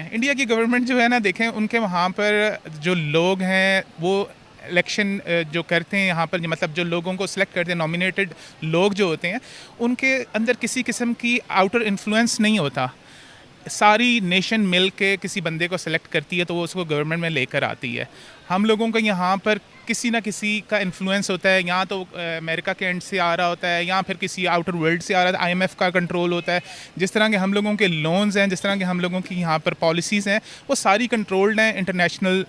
India की government जो है ना, देखें उनके वहाँ पर जो लोग हैं वो इलेक्शन जो करते हैं यहाँ पर, मतलब जो लोगों को सिलेक्ट करते हैं, नॉमिनेटेड लोग जो होते हैं, उनके अंदर किसी किस्म की आउटर इन्फ्लुएंस नहीं होता। सारी नेशन मिल के किसी बंदे को सिलेक्ट करती है तो वो उसको गवर्नमेंट में लेकर आती है। हम लोगों का यहाँ पर किसी ना किसी का इन्फ्लुएंस होता है, यहाँ तो अमेरिका के एंड से आ रहा होता है, यहाँ फिर किसी आउटर वर्ल्ड से आ रहा है, आईएमएफ का कंट्रोल होता है। जिस तरह के हम लोगों के लोन्स हैं, जिस तरह के हम लोगों की यहाँ पर पॉलिसीज़ हैं, वो सारी कंट्रोल्ड हैं इंटरनेशनल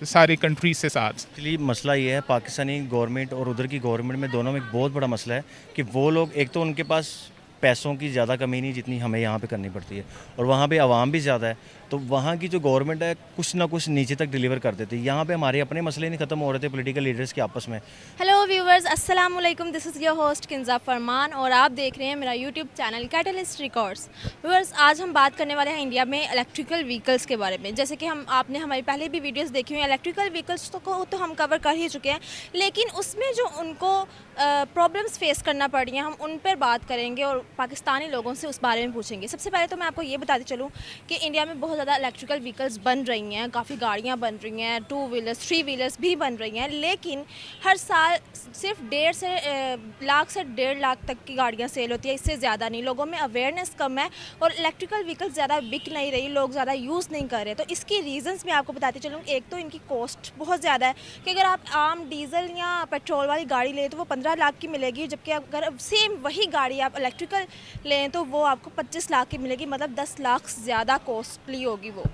सारी कंट्रीज से साथ। एक्चुअली मसला ये है, पाकिस्तानी गवर्नमेंट और उधर की गवर्नमेंट में दोनों में एक बहुत बड़ा मसला है कि वो लोग, एक तो उनके पास पैसों की ज़्यादा कमी नहीं जितनी हमें यहाँ पे करनी पड़ती है, और वहाँ पे आवाम भी ज़्यादा है, तो वहाँ की जो गवर्नमेंट है कुछ ना कुछ नीचे तक डिलीवर कर देती है। यहाँ पे हमारे अपने मसले नहीं ख़त्म हो रहे थे पॉलिटिकल लीडर्स के आपस में। हेलो व्यूवर्स, अस्सलाम वालेकुम। This is your host Kinza Farman और आप देख रहे हैं मेरा YouTube channel Catalyst records. Viewers, आज हम बात करने वाले हैं इंडिया में इलेक्ट्रिकल व्हीकल्स के बारे में। जैसे कि आपने हमारी पहले भी वीडियोस देखी हुई हैं, इलेक्ट्रिकल व्हीकल्स तो हम कवर कर ही चुके हैं, लेकिन उसमें जो उनको प्रॉब्लम्स फेस करना पड़ रही हैं, हम उन पर बात करेंगे और पाकिस्तानी लोगों से उस बारे में पूछेंगे। सबसे पहले तो मैं आपको ये बताती चलूँ कि इंडिया में बहुत ज़्यादा इलेक्ट्रिकल व्हीकल्स बन रही हैं, काफ़ी गाड़ियाँ बन रही हैं, 2 व्हीलर्स 3 व्हीलर्स भी बन रही हैं, लेकिन हर साल सिर्फ 1.5 से 1.5 लाख तक की गाड़ियाँ सेल होती है, इससे ज़्यादा नहीं। लोगों में अवेयरनेस कम है और इलेक्ट्रिकल व्हीकल्स ज़्यादा बिक नहीं रही, लोग ज़्यादा यूज़ नहीं कर रहे। तो इसकी रीज़न्स मैं आपको बताती चलूँ। एक तो इनकी कॉस्ट बहुत ज़्यादा है कि अगर आप आम डीजल या पेट्रोल वाली गाड़ी लें तो वो 15 लाख की मिलेगी, जबकि अगर सेम वही गाड़ी आप इलेक्ट्रिकल लें तो वो आपको 25 लाख की मिलेगी, मतलब 10 लाख ज़्यादा कॉस्टली होगी वो।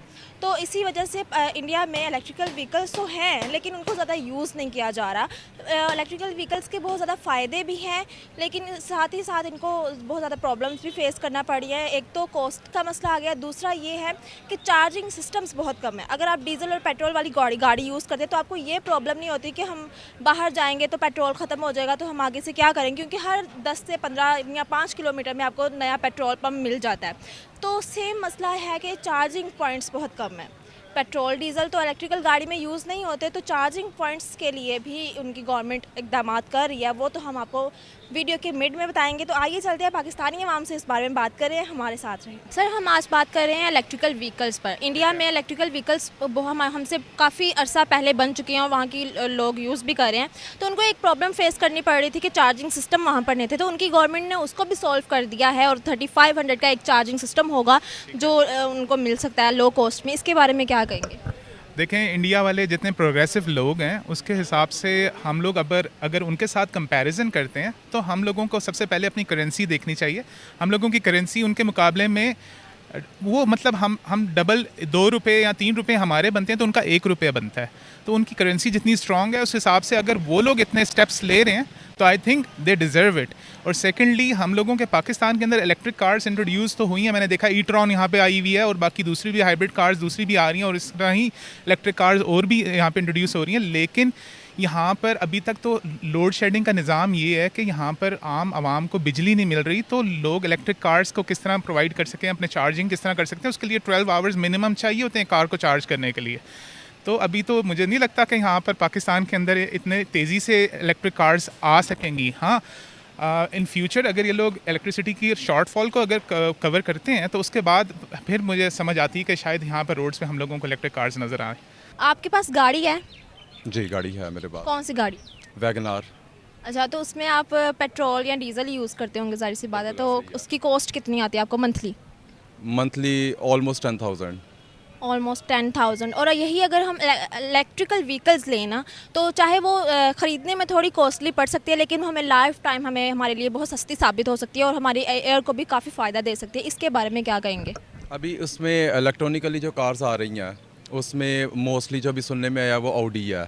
तो इसी वजह से इंडिया में इलेक्ट्रिकल व्हीकल्स तो हैं लेकिन उनको ज़्यादा यूज़ नहीं किया जा रहा। इलेक्ट्रिकल व्हीकल्स के बहुत ज़्यादा फ़ायदे भी हैं, लेकिन साथ ही साथ इनको बहुत ज़्यादा प्रॉब्लम्स भी फेस करना पड़ी है। एक तो कॉस्ट का मसला आ गया, दूसरा ये है कि चार्जिंग सिस्टम्स बहुत कम है। अगर आप डीजल और पेट्रोल वाली गाड़ी यूज़ करते हैं तो आपको ये प्रॉब्लम नहीं होती कि हम बाहर जाएंगे तो पेट्रोल ख़त्म हो जाएगा तो हम आगे से क्या करेंगे, क्योंकि हर 10 से 15 या 5 किलोमीटर में आपको नया पेट्रोल पम्प मिल जाता है। तो सेम मसला है कि चार्जिंग पॉइंट्स बहुत कम है। पेट्रोल डीजल तो इलेक्ट्रिकल गाड़ी में यूज़ नहीं होते, तो चार्जिंग पॉइंट्स के लिए भी उनकी गवर्नमेंट इकदाम कर रही है, वो तो हम आपको वीडियो के मिड में बताएंगे। तो आइए चलते हैं पाकिस्तानी अवाम से इस बारे में बात करें, हमारे साथ रहें। सर, हम आज बात कर रहे हैं इलेक्ट्रिकल व्हीकल्स पर। इंडिया में इलेक्ट्रिकल व्हीकल्स हमसे काफ़ी अरसा पहले बन चुके हैं और वहाँ की लोग यूज़ भी कर रहे हैं, तो उनको एक प्रॉब्लम फेस करनी पड़ रही थी कि चार्जिंग सिस्टम वहाँ पर नहीं थे, तो उनकी गवर्नमेंट ने उसको भी सॉल्व कर दिया है और 3500 का एक चार्जिंग सिस्टम होगा जो उनको मिल सकता है लो कॉस्ट में। इसके बारे में क्या कहेंगे? देखें, इंडिया वाले जितने प्रोग्रेसिव लोग हैं उसके हिसाब से हम लोग अगर उनके साथ कंपैरिजन करते हैं तो हम लोगों को सबसे पहले अपनी करेंसी देखनी चाहिए। हम लोगों की करेंसी उनके मुकाबले में वो, मतलब हम डबल 2 रुपये या 3 रुपये हमारे बनते हैं तो उनका 1 रुपया बनता है। तो उनकी करेंसी जितनी स्ट्रॉन्ग है उस हिसाब से अगर वो लोग इतने स्टेप्स ले रहे हैं तो I think they deserve it. और सेकेंडली, हम लोगों के पाकिस्तान के अंदर इलेक्ट्रिक कार्स इंट्रोड्यूस तो हुई हैं, मैंने देखा ई-ट्रॉन यहाँ पे आई हुई है और बाकी दूसरी भी हाइब्रिड कार्स दूसरी भी आ रही हैं और इस तरह ही इलेक्ट्रिक कार्स और भी यहाँ पे इंट्रोड्यूस हो रही हैं। लेकिन यहाँ पर अभी तक तो लोड शेडिंग का निज़ाम ये है कि यहाँ पर आम आवाम को बिजली नहीं मिल रही, तो लोग इलेक्ट्रिक कार्स को किस तरह प्रोवाइड कर सकें, अपने चार्जिंग किस तरह कर सकते हैं, उसके लिए 12 आवर्स मिनिमम चाहिए होते हैं कार को चार्ज करने के लिए। तो अभी तो मुझे नहीं लगता कि यहाँ पर पाकिस्तान के अंदर इतने तेज़ी से इलेक्ट्रिक कार्स आ सकेंगी। हाँ, इन फ्यूचर अगर ये लोग इलेक्ट्रिसिटी की शॉर्टफॉल को अगर कवर करते हैं तो उसके बाद फिर मुझे समझ आती है कि शायद यहाँ पर रोड्स पे हम लोगों को इलेक्ट्रिक कार्स नज़र आए। आपके पास गाड़ी है? जी, गाड़ी है मेरे पास। कौन सी गाड़ी? Wagon R. अच्छा, तो उसमें आप पेट्रोल या डीजल यूज़ करते होंगे, जाहिर सी बात है, तो उसकी कॉस्ट कितनी आती है आपको मंथली? Monthly almost 10,000। ऑलमोस्ट 10,000। और यही अगर हम इलेक्ट्रिकल व्हीकल्स लें ना, तो चाहे वो ख़रीदने में थोड़ी कॉस्टली पड़ सकती है, लेकिन हमें लाइफ टाइम हमारे लिए बहुत सस्ती साबित हो सकती है और हमारी एयर को भी काफ़ी फ़ायदा दे सकती है। इसके बारे में क्या कहेंगे? अभी उसमें इलेक्ट्रॉनिकली जो कार्स आ रही हैं उसमें मोस्टली जो अभी सुनने में आया वो ऑडी है।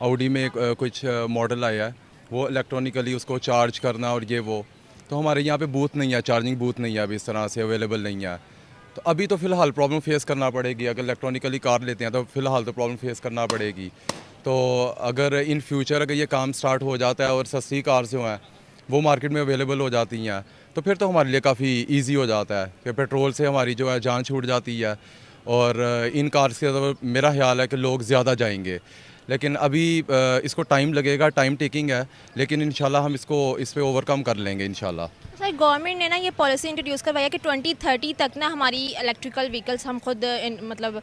ऑडी में कुछ मॉडल आया है, वो इलेक्ट्रॉनिकली उसको चार्ज करना और ये वो, तो हमारे यहाँ पे बूथ नहीं है, चार्जिंग बूथ नहीं है अभी इस तरह से अवेलेबल नहीं है। तो अभी तो फ़िलहाल प्रॉब्लम फेस करना पड़ेगी। अगर इलेक्ट्रॉनिकली कार लेते हैं तो फ़िलहाल तो प्रॉब्लम फेस करना पड़ेगी। तो अगर इन फ्यूचर अगर ये काम स्टार्ट हो जाता है और सस्ती कार जो हैं वो मार्केट में अवेलेबल हो जाती हैं तो फिर तो हमारे लिए काफ़ी ईजी हो जाता है कि पेट्रोल से हमारी जो है जान छूट जाती है और इन कार्स के तो मेरा ख्याल है कि लोग ज़्यादा जाएंगे। लेकिन अभी इसको टाइम लगेगा, टाइम टेकिंग है, लेकिन इंशाल्लाह हम इस पे ओवरकम कर लेंगे इंशाल्लाह। सर गवर्नमेंट ने ना ये पॉलिसी इंट्रोड्यूस करवाई है कि 2030 तक ना हमारी इलेक्ट्रिकल व्हीकल्स हम खुद मतलब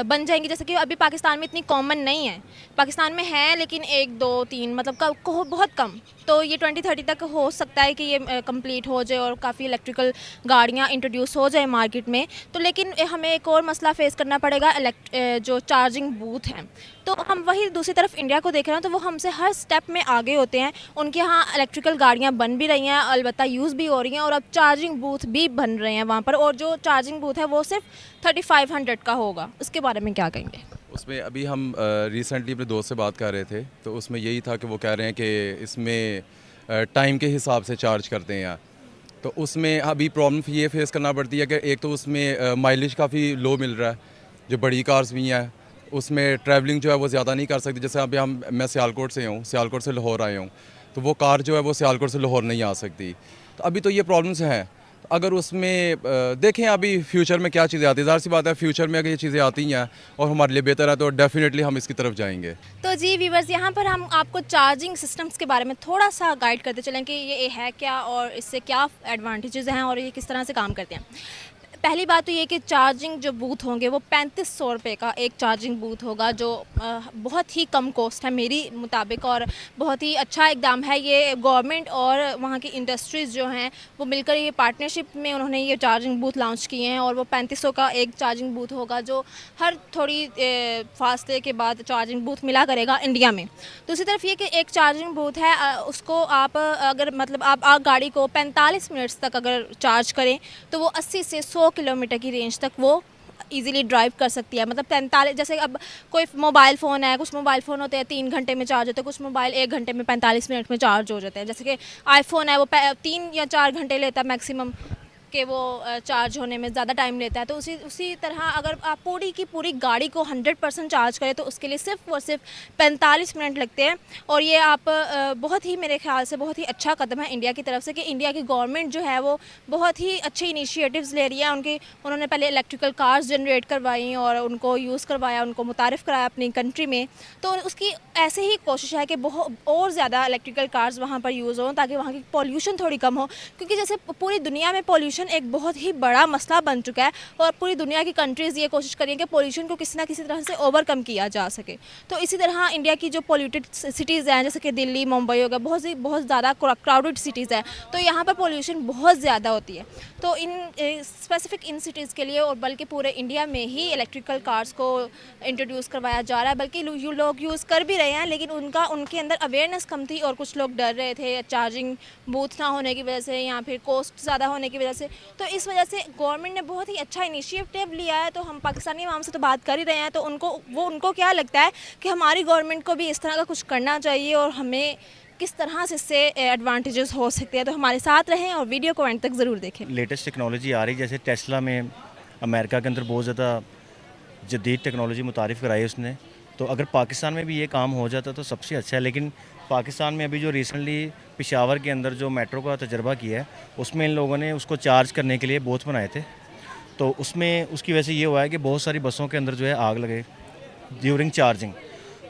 बन जाएंगी। जैसे कि अभी पाकिस्तान में इतनी कॉमन नहीं है, पाकिस्तान में है लेकिन 1 2 3 मतलब बहुत कम। तो ये 2030 तक हो सकता है कि ये कंप्लीट हो जाए और काफ़ी इलेक्ट्रिकल गाड़ियाँ इंट्रोड्यूस हो जाए मार्केट में। तो लेकिन हमें एक और मसला फेस करना पड़ेगा, जो चार्जिंग बूथ हैं। तो हम वही दूसरी तरफ इंडिया को देख रहे हैं तो वो हमसे हर स्टेप में आगे होते हैं। उनके यहाँ इलेक्ट्रिकल गाड़ियाँ बन भी रही हैं, अलबत्ता यूज़ भी हो रही हैं, और अब चार्जिंग बूथ भी बन रहे हैं वहाँ पर। और जो चार्जिंग बूथ है वो सिर्फ 3500 का होगा। उसके बारे में क्या कहेंगे? उसमें अभी हम रिसेंटली अपने दोस्त से बात कर रहे थे, तो उसमें यही था कि वो कह रहे हैं कि इसमें टाइम के हिसाब से चार्ज करते हैं। तो उसमें अभी प्रॉब्लम ये फेस करना पड़ती है कि एक तो उसमें माइलेज काफ़ी लो मिल रहा है, जो बड़ी कार्स भी हैं उसमें ट्रैवलिंग जो है वो ज़्यादा नहीं कर सकती। जैसे अभी मैं सियालकोट से हूँ, सियालकोट से लाहौर आया हूँ, तो वो कार जो है वो सियालकोट से लाहौर नहीं आ सकती। तो अभी तो ये प्रॉब्लम्स हैं। अगर उसमें देखें अभी फ्यूचर में क्या चीज़ें आती है, ज़ाहिर सी बात है फ्यूचर में अगर ये चीज़ें आती हैं और हमारे लिए बेहतर है तो डेफिनेटली हम इसकी तरफ जाएंगे। तो जी व्यूवर्स, यहाँ पर हम आपको चार्जिंग सिस्टम्स के बारे में थोड़ा सा गाइड करते चलें कि ये है क्या और इससे क्या एडवांटेजेस हैं और ये किस तरह से काम करते हैं। पहली बात तो ये कि चार्जिंग जो बूथ होंगे वो 3500 रुपये का एक चार्जिंग बूथ होगा, जो बहुत ही कम कॉस्ट है मेरी मुताबिक, और बहुत ही अच्छा इकदाम है। ये गवर्नमेंट और वहाँ की इंडस्ट्रीज़ जो हैं वो मिलकर ये पार्टनरशिप में उन्होंने ये चार्जिंग बूथ लॉन्च किए हैं, और वो 3500 का एक चार्जिंग बूथ होगा जो हर थोड़ी फासले के बाद चार्जिंग बूथ मिला करेगा इंडिया में। दूसरी तरफ ये कि एक चार्जिंग बूथ है, उसको आप अगर मतलब आप गाड़ी को 45 मिनट्स तक अगर चार्ज करें तो वो 80 से 100 किलोमीटर की रेंज तक वो इजीली ड्राइव कर सकती है। मतलब 45, जैसे अब कोई मोबाइल फ़ोन है, कुछ मोबाइल फ़ोन होते हैं 3 घंटे में चार्ज होते हैं, कुछ मोबाइल 1 घंटे में 45 मिनट में चार्ज हो जाते हैं। जैसे कि आईफोन है वो 3 या 4 घंटे लेता है मैक्सिमम कि वो चार्ज होने में ज़्यादा टाइम लेता है। तो उसी तरह अगर आप पूरी की पूरी गाड़ी को 100% चार्ज करें तो उसके लिए सिर्फ और सिर्फ 45 मिनट लगते हैं। और ये आप बहुत ही मेरे ख्याल से बहुत ही अच्छा कदम है इंडिया की तरफ से कि इंडिया की गवर्नमेंट जो है वो बहुत ही अच्छे इनिशिएटिव्स ले रही है। उन्होंने पहले इलेक्ट्रिकल कार्स जनरेट करवाई और उनको यूज़ करवाया, उनको मुतारिफ़ कराया अपनी कंट्री में। तो उसकी ऐसे ही कोशिश है कि बहुत और ज़्यादा इलेक्ट्रिकल कार्स वहाँ पर यूज़ हों ताकि वहाँ की पॉल्यूशन थोड़ी कम हो, क्योंकि जैसे पूरी दुनिया में पॉल्यूशन एक बहुत ही बड़ा मसला बन चुका है और पूरी दुनिया की कंट्रीज़ ये कोशिश कर रही हैं कि पॉल्यूशन को किसी ना किसी तरह से ओवरकम किया जा सके। तो इसी तरह इंडिया की जो पॉल्यूटेड सिटीज़ हैं जैसे कि दिल्ली, मुंबई हो गया, बहुत ज़्यादा क्राउडेड सिटीज़ हैं, तो यहाँ पर पॉल्यूशन बहुत ज़्यादा होती है। तो स्पेसिफिक इन सिटीज़ के लिए और बल्कि पूरे इंडिया में ही इलेक्ट्रिकल कार्स को इंट्रोड्यूस करवाया जा रहा है, बल्कि लोग यूज़ कर भी रहे हैं, लेकिन उनके अंदर अवेयरनेस कम थी और कुछ लोग डर रहे थे चार्जिंग बूथ ना होने की वजह से या फिर कॉस्ट ज़्यादा होने की वजह से। तो इस वजह से गवर्नमेंट ने बहुत ही अच्छा इनिशिएटिव लिया है। तो हम पाकिस्तानी आवाम से तो बात कर ही रहे हैं, तो उनको क्या लगता है कि हमारी गवर्नमेंट को भी इस तरह का कुछ करना चाहिए और हमें किस तरह से इससे एडवांटेजेस हो सकते हैं। तो हमारे साथ रहें और वीडियो को एंड तक ज़रूर देखें। लेटेस्ट टेक्नोलॉजी आ रही, जैसे टेस्ला में अमेरिका के अंदर बहुत ज़्यादा जदीद टेक्नोलॉजी मुतारिफ़ कराई उसने। तो अगर पाकिस्तान में भी ये काम हो जाता तो सबसे अच्छा है। लेकिन पाकिस्तान में अभी जो रिसेंटली पेशावर के अंदर जो मेट्रो का तजर्बा किया है उसमें इन लोगों ने उसको चार्ज करने के लिए बूथ बनाए थे। तो उसमें उसकी वजह से ये हुआ है कि बहुत सारी बसों के अंदर जो है आग लगे ड्यूरिंग चार्जिंग।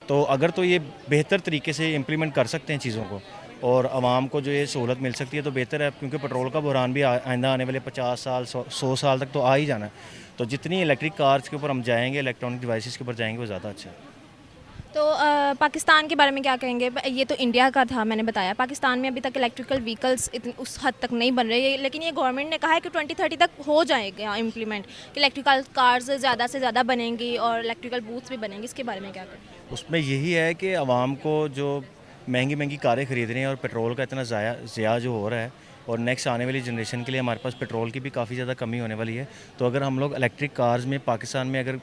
तो अगर तो ये बेहतर तरीके से इम्प्लीमेंट कर सकते हैं चीज़ों को और आवाम को जो ये सहूलत मिल सकती है तो बेहतर है, क्योंकि पेट्रोल का बहरान भी आइंदा आने वाले 50 साल 100 साल तक तो आ ही जाना है। तो जितनी इलेक्ट्रिक कार्स के ऊपर हम जाएंगे, इलेक्ट्रॉनिक डिवाइसेस के ऊपर जाएंगे, वो ज़्यादा अच्छा है। तो पाकिस्तान के बारे में क्या कहेंगे? ये तो इंडिया का था, मैंने बताया। पाकिस्तान में अभी तक इलेक्ट्रिकल व्हीकल्स उस हद तक नहीं बन रहे, लेकिन ये गवर्नमेंट ने कहा है कि 2030 तक हो जाएगा इम्प्लीमेंट, इलेक्ट्रिकल कार्स ज़्यादा से ज़्यादा बनेंगी और इलेक्ट्रिकल बूथ्स भी बनेंगे। इसके बारे में क्या कहें? उसमें यही है कि आवाम को जो महंगी कारें ख़रीद रही हैं और पेट्रोल का इतना ज़्यादा जो हो रहा है, और नेक्स्ट आने वाली जनरेशन के लिए हमारे पास पेट्रोल की भी काफ़ी ज़्यादा कमी होने वाली है। तो अगर हम लोग इलेक्ट्रिक कार्स में पाकिस्तान में अगर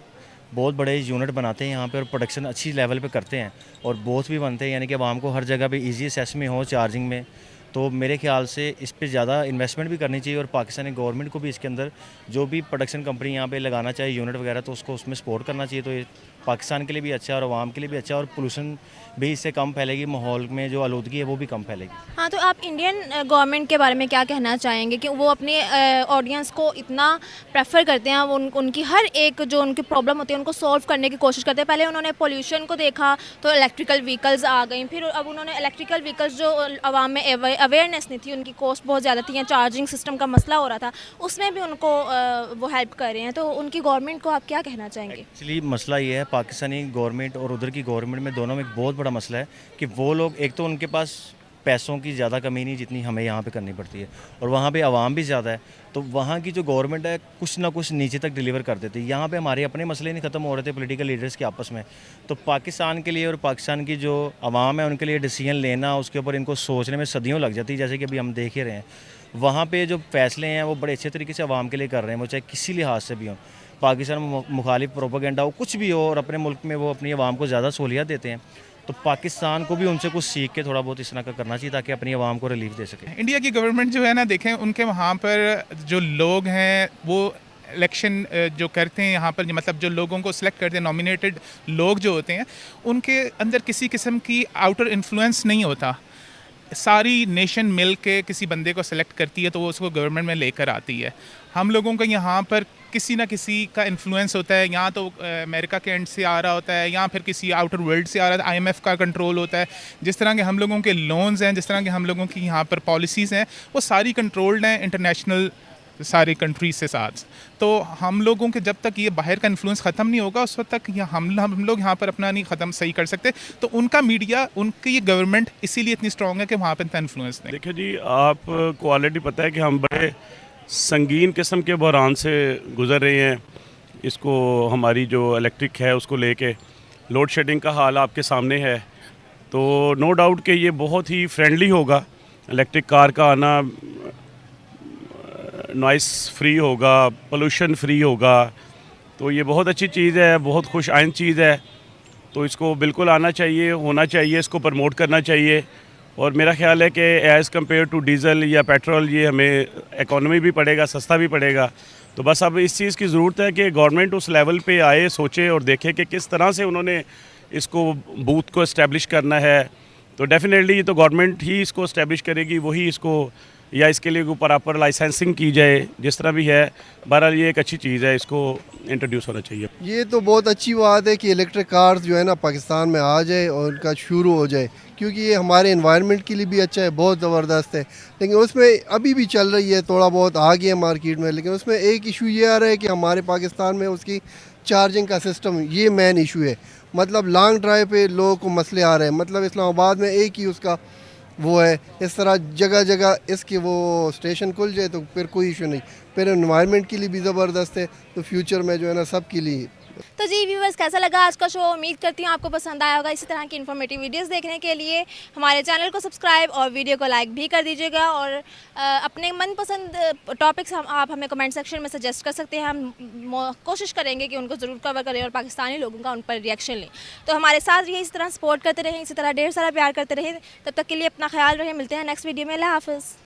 बहुत बड़े यूनिट बनाते हैं यहाँ पे और प्रोडक्शन अच्छी लेवल पे करते हैं और बोथ भी बनते हैं, यानी कि आवाम को हर जगह पे इजी एक्सेस में हो चार्जिंग में, तो मेरे ख्याल से इस पे ज़्यादा इन्वेस्टमेंट भी करनी चाहिए और पाकिस्तानी गवर्नमेंट को भी इसके अंदर जो भी प्रोडक्शन कंपनी यहाँ पे लगाना चाहिए यूनिट वगैरह, तो उसको उसमें सपोर्ट करना चाहिए। तो ये पाकिस्तान के लिए भी अच्छा है और आवाम के लिए भी अच्छा है और पोल्यूशन भी इससे कम फैलेगी, माहौल में जो आलूदगी है वो भी कम फैलेगी। हाँ, तो आप इंडियन गवर्नमेंट के बारे में क्या कहना चाहेंगे कि वो अपने ऑडियंस को इतना प्रेफर करते हैं, वो उनकी हर एक जो उनकी प्रॉब्लम होती है उनको सॉल्व करने की कोशिश करते हैं। पहले उन्होंने पोल्यूशन को देखा तो इलेक्ट्रिकल व्हीकल्स आ गई, फिर अब उन्होंने इलेक्ट्रिकल व्हीकल्स जो आवाम में अवेयरनेस नहीं थी, उनकी कॉस्ट बहुत ज़्यादा थी या चार्जिंग सिस्टम का मसला हो रहा था, उसमें भी उनको वो हेल्प कर रहे हैं। तो उनकी गवर्नमेंट को आप क्या कहना चाहेंगे? एक्चुअली मसला ये है, पाकिस्तानी गवर्नमेंट और उधर की गवर्नमेंट में दोनों में एक बहुत बड़ा मसला है कि वो लोग, एक तो उनके पास पैसों की ज़्यादा कमी नहीं जितनी हमें यहाँ पे करनी पड़ती है, और वहाँ पे आवाम भी ज़्यादा है, तो वहाँ की जो गवर्नमेंट है कुछ ना कुछ नीचे तक डिलीवर कर देती है। यहाँ पे हमारे अपने मसले नहीं ख़त्म हो रहे थे पॉलिटिकल लीडर्स के आपस में, तो पाकिस्तान के लिए और पाकिस्तान की जो आवाम है उनके लिए डिसीजन लेना, उसके ऊपर इनको सोचने में सदियों लग जाती है। जैसे कि अभी हम देख ही रहे हैं, वहाँ पे जो फैसले हैं वो बड़े अच्छे तरीके से आवाम के लिए कर रहे हैं, वो चाहे किसी लिहाज से भी हो, पाकिस्तान में मुखालिफ प्रोपेगेंडा हो, कुछ भी हो, और अपने मुल्क में वो अपनी आवाम को ज़्यादा सहूलियत देते हैं। तो पाकिस्तान को भी उनसे कुछ सीख के थोड़ा बहुत इस तरह का करना चाहिए ताकि अपनी आवाम को रिलीफ दे सके। इंडिया की गवर्नमेंट जो है ना, देखें उनके वहाँ पर जो लोग हैं वो इलेक्शन जो करते हैं यहाँ पर, मतलब जो लोगों को सिलेक्ट करते हैं, नॉमिनेटेड लोग जो होते हैं, उनके अंदर किसी किस्म की आउटर इन्फ्लुएंस नहीं होता। सारी नेशन मिल के किसी बंदे को सिलेक्ट करती है तो वो उसको गवर्नमेंट में लेकर आती है। हम लोगों का यहाँ पर किसी ना किसी का इन्फ्लुएंस होता है, यहाँ तो अमेरिका के एंड से आ रहा होता है, या फिर किसी आउटर वर्ल्ड से आ रहा है, IMF का कंट्रोल होता है। जिस तरह के हम लोगों के लोन्स हैं, जिस तरह के हम लोगों की यहाँ पर पॉलिसीज़ हैं, वो सारी कंट्रोल्ड हैं इंटरनेशनल सारी कंट्रीज से साथ। तो हम लोगों के जब तक ये बाहर का इन्फ्लुएंस ख़त्म नहीं होगा उस वक्त तक हम लोग यहाँ पर अपना नहीं ख़त्म सही कर सकते। तो उनका मीडिया, उनकी ये गवर्नमेंट इसीलिए इतनी स्ट्रॉन्ग है कि वहाँ पर इतना इन्फ्लुएंस नहीं। देखिए जी, आपको ऑलरेडी पता है कि हम बड़े संगीन किस्म के बहरान से गुज़र रहे हैं। इसको हमारी जो इलेक्ट्रिक है उसको लेके लोड शेडिंग का हाल आपके सामने है। तो नो डाउट कि ये बहुत ही फ्रेंडली होगा, इलेक्ट्रिक कार का आना नॉइस फ्री होगा, पोल्यूशन फ्री होगा, तो ये बहुत अच्छी चीज़ है, बहुत खुश आइंद चीज़ है। तो इसको बिल्कुल आना चाहिए, होना चाहिए, इसको प्रमोट करना चाहिए। और मेरा ख्याल है कि एज़ कम्पेयर टू डीज़ल या पेट्रोल ये हमें इकोनॉमी भी पड़ेगा, सस्ता भी पड़ेगा। तो बस अब इस चीज़ की ज़रूरत है कि गवर्नमेंट उस लेवल पे आए, सोचे और देखे कि किस तरह से उन्होंने इसको बूथ को इस्टेब्लिश करना है। तो डेफिनेटली ये तो गवर्नमेंट ही इसको इस्टेब्लिश करेगी, वही इसको, या इसके लिए प्रॉपर लाइसेंसिंग की जाए, जिस तरह भी है। बहरहाल ये एक अच्छी चीज़ है, इसको इंट्रोड्यूस होना चाहिए। ये तो बहुत अच्छी बात है कि इलेक्ट्रिक कार्स जो है ना पाकिस्तान में आ जाए और उनका शुरू हो जाए, क्योंकि ये हमारे एनवायरनमेंट के लिए भी अच्छा है, बहुत ज़बरदस्त है। लेकिन उसमें अभी भी चल रही है, थोड़ा बहुत आ गया है मार्केट में, लेकिन उसमें एक इशू ये आ रहा है कि हमारे पाकिस्तान में उसकी चार्जिंग का सिस्टम, ये मेन इशू है। मतलब लॉन्ग ड्राइव पे लोगों को मसले आ रहे हैं। मतलब इस्लामाबाद में एक ही उसका वो है, इस तरह जगह जगह इसके वो स्टेशन खुल जाए तो फिर कोई इशू नहीं, फिर एनवायरनमेंट के लिए भी ज़बरदस्त है, तो फ्यूचर में जो है ना सब के लिए। तो जी व्यूअर्स, कैसा लगा आज का शो? उम्मीद करती हूँ आपको पसंद आया होगा। इसी तरह की इन्फॉर्मेटिव वीडियोस देखने के लिए हमारे चैनल को सब्सक्राइब और वीडियो को लाइक भी कर दीजिएगा। और अपने मनपसंद टॉपिक्स आप हमें कमेंट सेक्शन में सजेस्ट कर सकते हैं, हम कोशिश करेंगे कि उनको ज़रूर कवर करें और पाकिस्तानी लोगों का उन पर रिएक्शन लें। तो हमारे साथ रहिए, इसी तरह सपोर्ट करते रहें, इसी तरह ढेर सारा प्यार करते रहें। तब तक के लिए अपना ख्याल रखें, मिलते हैं नेक्स्ट वीडियो में। अल्लाह हाफ़िज़।